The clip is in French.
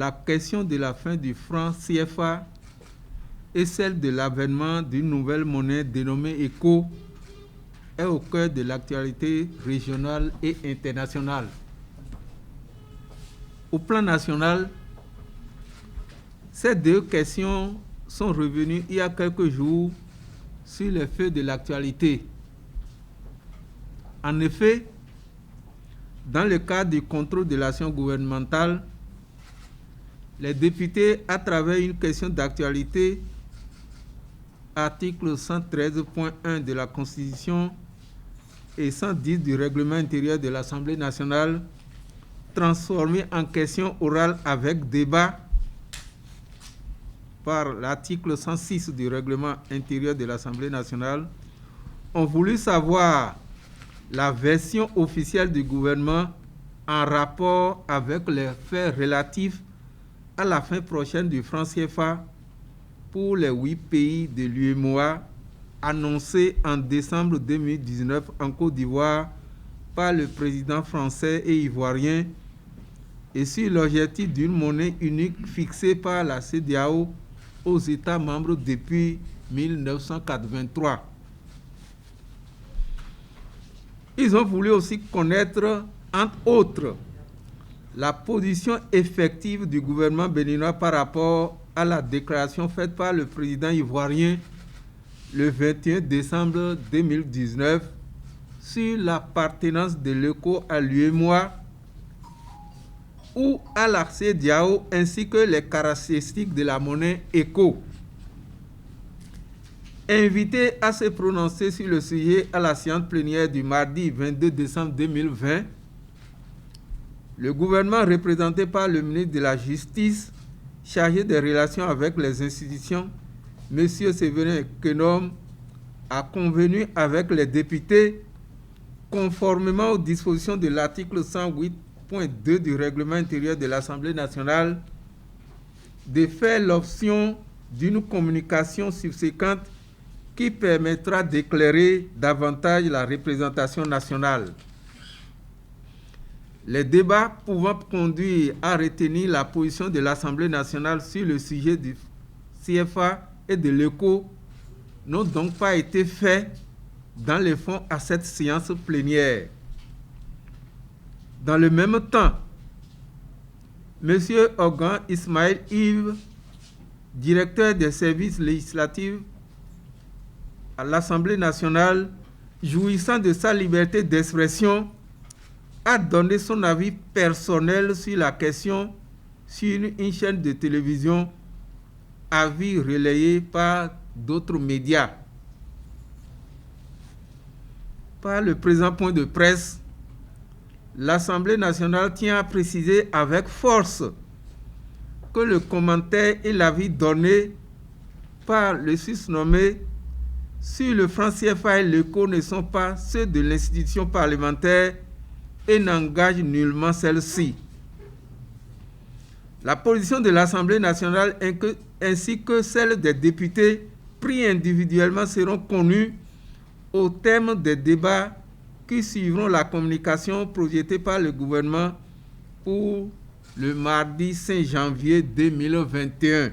la question de la fin du franc CFA et celle de l'avènement d'une nouvelle monnaie dénommée ECO est au cœur de l'actualité régionale et internationale. Au plan national, ces deux questions sont revenues il y a quelques jours sur les feux de l'actualité. En effet, dans le cadre du contrôle de l'action gouvernementale, les députés, à travers une question d'actualité, article 113.1 de la Constitution et 110 du règlement intérieur de l'Assemblée nationale, transformé en question orale avec débat par l'article 106 du règlement intérieur de l'Assemblée nationale, ont voulu savoir la version officielle du gouvernement en rapport avec les faits relatifs à la fin prochaine du franc CFA pour les 8 pays de l'UEMOA annoncé en décembre 2019 en Côte d'Ivoire par le président français et ivoirien et sur l'objectif d'une monnaie unique fixée par la CEDEAO aux États membres depuis 1983. Ils ont voulu aussi connaître, entre autres, la position effective du gouvernement béninois par rapport à la déclaration faite par le président ivoirien le 21 décembre 2019 sur l'appartenance de l'ECO à l'UEMOA ou à la CEDEAO ainsi que les caractéristiques de la monnaie ECO. Invité à se prononcer sur le sujet à la séance plénière du mardi 22 décembre 2020, le gouvernement représenté par le ministre de la Justice, chargé des relations avec les institutions, M. Séverin Kenom, a convenu avec les députés, conformément aux dispositions de l'article 108.2 du règlement intérieur de l'Assemblée nationale, de faire l'option d'une communication subséquente qui permettra d'éclairer davantage la représentation nationale. Les débats pouvant conduire à retenir la position de l'Assemblée nationale sur le sujet du CFA et de l'ECO n'ont donc pas été faits dans le fond à cette séance plénière. Dans le même temps, M. Ogan Ismaël Yves, directeur des services législatifs à l'Assemblée nationale, jouissant de sa liberté d'expression, a donné son avis personnel sur la question sur une chaîne de télévision, avis relayé par d'autres médias. Par le présent point de presse, l'Assemblée nationale tient à préciser avec force que le commentaire et l'avis donné par le susnommé sur le franc CFA et l'ECO ne sont pas ceux de l'institution parlementaire et n'engagent nullement celle-ci. La position de l'Assemblée nationale ainsi que celle des députés pris individuellement seront connues au terme des débats qui suivront la communication projetée par le gouvernement pour le mardi 5 janvier 2021.